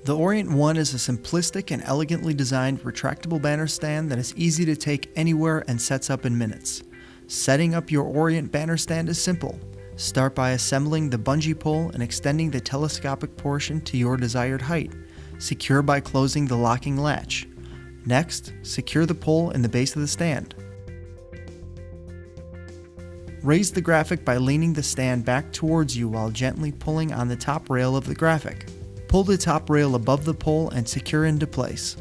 The Orient 1 is a simplistic and elegantly designed retractable banner stand that is easy to take anywhere and sets up in minutes. Setting up your Orient banner stand is simple. Start by assembling the bungee pole and extending the telescopic portion to your desired height. Secure by closing the locking latch. Next, secure the pole in the base of the stand. Raise the graphic by leaning the stand back towards you while gently pulling on the top rail of the graphic. Pull the top rail above the pole and secure into place.